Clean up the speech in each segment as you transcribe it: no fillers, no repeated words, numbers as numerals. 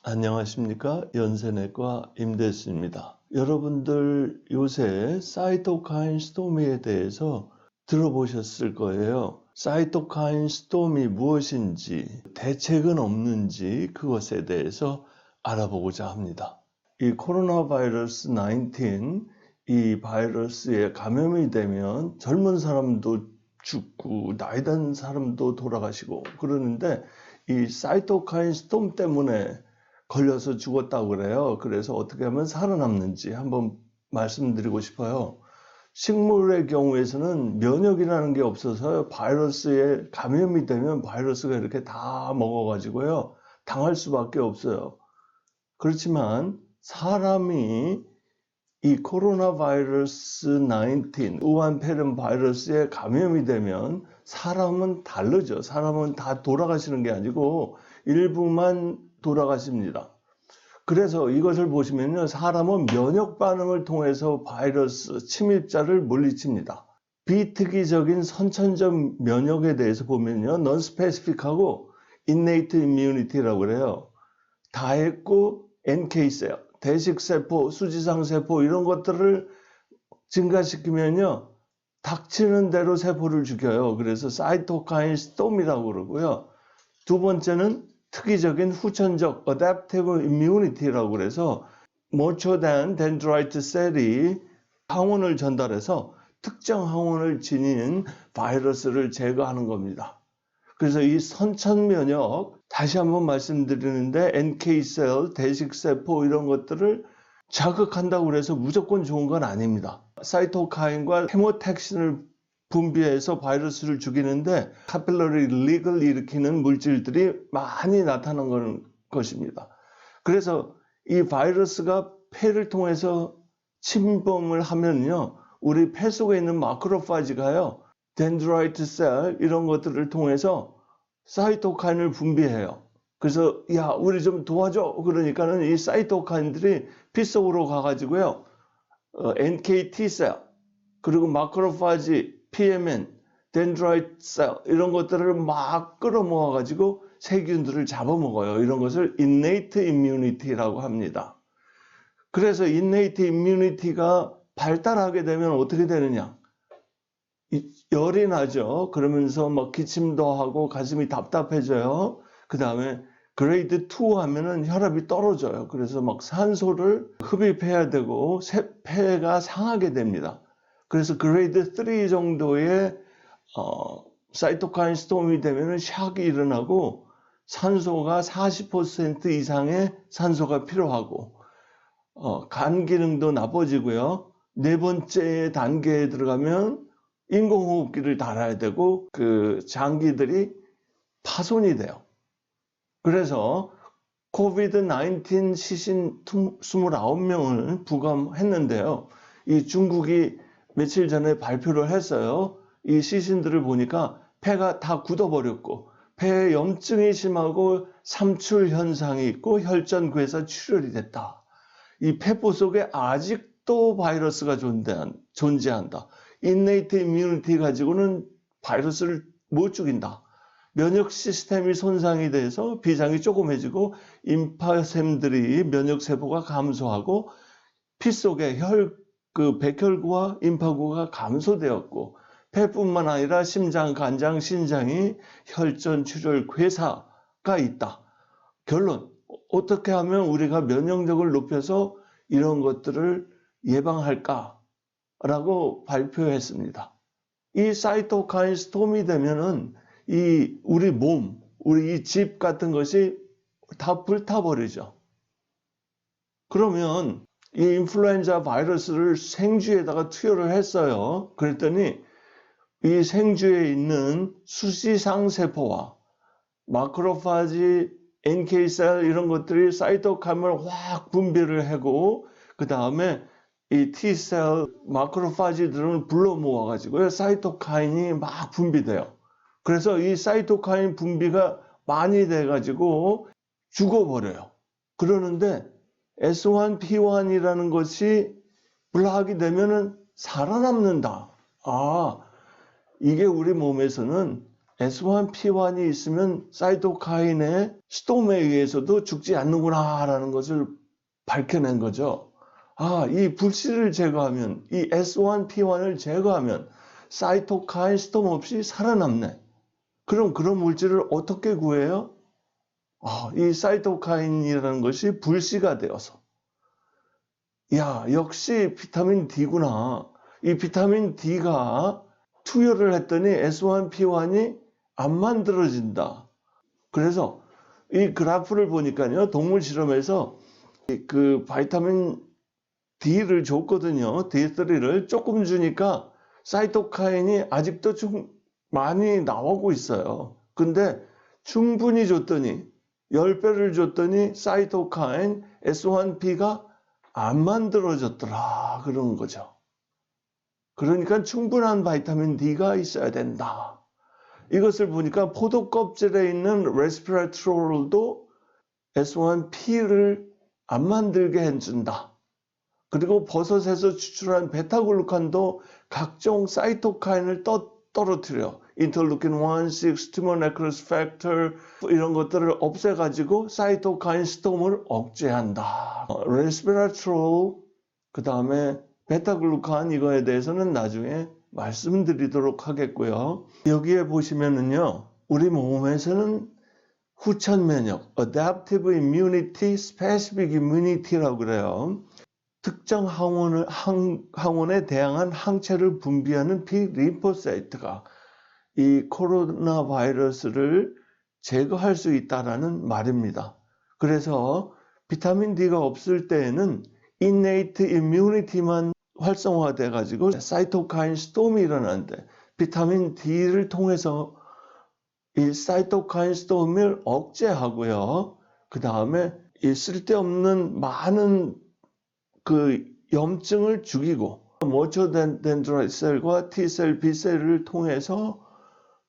안녕하십니까? 연세내과 임대수입니다. 여러분들 요새 사이토카인 스토미에 대해서 들어보셨을 거예요. 사이토카인 스토미 무엇인지, 대책은 없는지 그것에 대해서 알아보고자 합니다. 이 코로나 바이러스 19, 이 바이러스에 감염이 되면 젊은 사람도 죽고 나이 든 사람도 돌아가시고 그러는데 이 사이토카인 스톰 때문에 걸려서 죽었다고 그래요. 그래서 어떻게 하면 살아남는지 한번 말씀드리고 싶어요. 식물의 경우에서는 면역이라는 게 없어서 바이러스에 감염이 되면 바이러스가 이렇게 다 먹어가지고요. 당할 수밖에 없어요. 그렇지만 사람이 이 코로나 바이러스 19, 우한폐렴 바이러스에 감염이 되면 사람은 다르죠. 사람은 다 돌아가시는 게 아니고 일부만 돌아가십니다. 그래서 이것을 보시면요. 사람은 면역 반응을 통해서 바이러스 침입자를 물리칩니다. 비특이적인 선천적 면역에 대해서 보면요. non-specific하고 innate immunity라고 그래요. 다 했고 NK셀, 대식세포, 수지상세포 이런 것들을 증가시키면요. 닥치는 대로 세포를 죽여요. 그래서 사이토카인 스톰이라고 그러고요. 두 번째는 특이적인 후천적 adaptive immunity라고 그래서 모초단 덴드라이트 셀이 항원을 전달해서 특정 항원을 지닌 바이러스를 제거하는 겁니다. 그래서 이 선천면역, 다시 한번 말씀드리는데 NK셀, 대식세포 이런 것들을 자극한다고 해서 무조건 좋은 건 아닙니다. 사이토카인과 헤모택신을 분비해서 바이러스를 죽이는데 카필러리 릭을 일으키는 물질들이 많이 나타나는 것입니다. 그래서 이 바이러스가 폐를 통해서 침범을 하면요. 우리 폐 속에 있는 마크로파지가요. 덴드라이트 셀 이런 것들을 통해서 사이토카인을 분비해요. 그래서 야 우리 좀 도와줘 그러니까는 이 사이토카인들이 피 속으로 가가지고요. NKT 셀 그리고 마크로파지, PMN, 덴드라이트 셀 이런 것들을 막 끌어모아 가지고 세균들을 잡아먹어요. 이런 것을 innate immunity라고 합니다. 그래서 innate immunity가 발달하게 되면 어떻게 되느냐? 열이 나죠. 그러면서 막 기침도 하고 가슴이 답답해져요. 그 다음에 그레이드 2 하면은 혈압이 떨어져요. 그래서 막 산소를 흡입해야 되고 폐가 상하게 됩니다. 그래서 그레이드 3 정도의 사이토카인 스톰이 되면은 샥이 일어나고 산소가 40% 이상의 산소가 필요하고 간 기능도 나빠지고요. 네 번째 단계에 들어가면 인공호흡기를 달아야 되고 그 장기들이 파손이 돼요. 그래서 코비드-19 시신 29명을 부검했는데요. 이 중국이 며칠 전에 발표를 했어요. 이 시신들을 보니까 폐가 다 굳어버렸고 폐에 염증이 심하고 삼출 현상이 있고 혈전괴사 출혈이 됐다. 이 폐포 속에 아직도 바이러스가 존재한다. innate immunity 가지고는 바이러스를 못 죽인다. 면역 시스템이 손상이 돼서 비장이 조그매지고 임파샘들이 면역세포가 감소하고 피 속에 백혈구와 임파구가 감소되었고 폐뿐만 아니라 심장, 간장, 신장이 혈전, 출혈, 괴사가 있다. 결론, 어떻게 하면 우리가 면역력을 높여서 이런 것들을 예방할까라고 발표했습니다. 이 사이토카인 스톰이 되면은 우리 몸, 우리 이 집 같은 것이 다 불타버리죠. 그러면 이 인플루엔자 바이러스를 생쥐에다가 투여를 했어요. 그랬더니 이 생쥐에 있는 수지상 세포와 마크로파지, NK셀 이런 것들이 사이토카인을 확 분비를 하고 그 다음에 이 T셀, 마크로파지들은 불러 모아가지고요. 사이토카인이 막 분비돼요. 그래서 이 사이토카인 분비가 많이 돼가지고 죽어버려요. 그러는데 S1P1이라는 것이 불락이 되면은 살아남는다. 이게 우리 몸에서는 S1P1이 있으면 사이토카인의 스톰에 의해서도 죽지 않는구나라는 것을 밝혀낸 거죠. 아, 이 불씨를 제거하면, 이 S1P1을 제거하면 사이토카인 스톰 없이 살아남네. 그럼 그런 물질을 어떻게 구해요? 아, 이 사이토카인이라는 것이 불씨가 되어서. 야, 역시 비타민 D구나. 이 비타민 D가 투여를 했더니 S1P1이 안 만들어진다. 그래서 이 그래프를 보니까요, 동물 실험에서 그 바이타민 D를 줬거든요. D3를 조금 주니까 사이토카인이 아직도 좀 많이 나오고 있어요. 근데 충분히 줬더니 10배를 줬더니 사이토카인 S1P가 안 만들어졌더라 그런 거죠. 그러니까 충분한 바이타민 D가 있어야 된다. 이것을 보니까 포도 껍질에 있는 레스피라트롤도 S1P를 안 만들게 해준다. 그리고 버섯에서 추출한 베타글루칸도 각종 사이토카인을 떨어뜨려. 인터루킨 1, 6, 튜머 네크로스 팩터 이런 것들을 없애가지고 사이토카인 스톰을 억제한다. 레스피라트롤 그 다음에 베타글루칸 이거에 대해서는 나중에 말씀드리도록 하겠고요. 여기에 보시면은요, 우리 몸에서는 후천 면역, adaptive immunity, specific immunity라고 그래요. 특정 항원에 대항한 항체를 분비하는 B림포사이트가 이 코로나 바이러스를 제거할 수 있다라는 말입니다. 그래서 비타민 D가 없을 때에는 innate immunity만 활성화돼 가지고 사이토카인 스톰이 일어나는데 비타민 D를 통해서 이 사이토카인 스톰을 억제하고요. 그 다음에 이 쓸데없는 많은 그 염증을 죽이고 모처덴드라이트 셀과 T셀, B셀을 통해서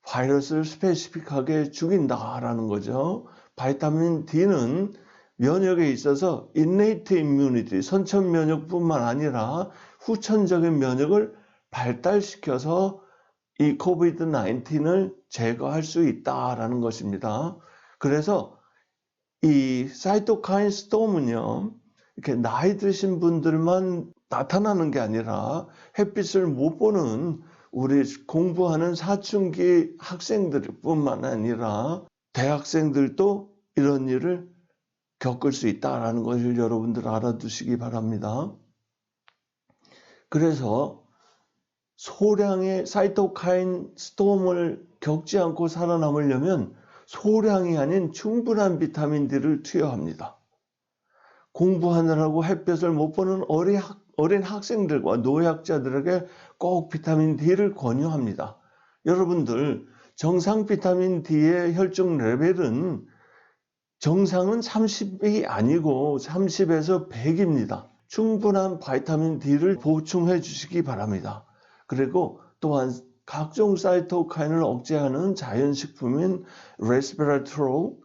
바이러스를 스페시픽하게 죽인다라는 거죠. 바이타민 D는 면역에 있어서 innate immunity, 선천 면역뿐만 아니라 후천적인 면역을 발달시켜서 이 COVID-19을 제거할 수 있다라는 것입니다. 그래서 이 사이토카인 스톰은요, 이렇게 나이 드신 분들만 나타나는 게 아니라 햇빛을 못 보는 우리 공부하는 사춘기 학생들뿐만 아니라 대학생들도 이런 일을 겪을 수 있다는 것을 여러분들 알아두시기 바랍니다. 그래서 소량의 사이토카인 스톰을 겪지 않고 살아남으려면 소량이 아닌 충분한 비타민 D를 투여합니다. 공부하느라고 햇볕을 못 보는 어린 학생들과 노약자들에게 꼭 비타민 D를 권유합니다. 여러분들 정상 비타민 D의 혈중 레벨은 정상은 30이 아니고 30에서 100입니다. 충분한 바이타민 D를 보충해 주시기 바랍니다. 그리고 또한 각종 사이토카인을 억제하는 자연식품인 레스베라트롤,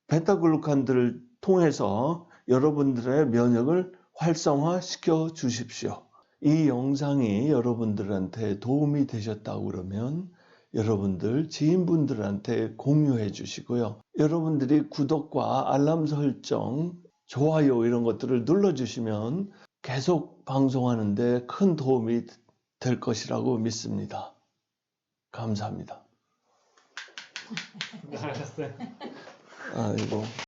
베타글루칸들을 통해서 여러분들의 면역을 활성화시켜 주십시오. 이 영상이 여러분들한테 도움이 되셨다고 그러면 여러분들 지인분들한테 공유해 주시고요. 여러분들이 구독과 알람 설정, 좋아요 이런 것들을 눌러주시면 계속 방송하는데 큰 도움이 될 것이라고 믿습니다. 감사합니다. 알았어요. 아이고.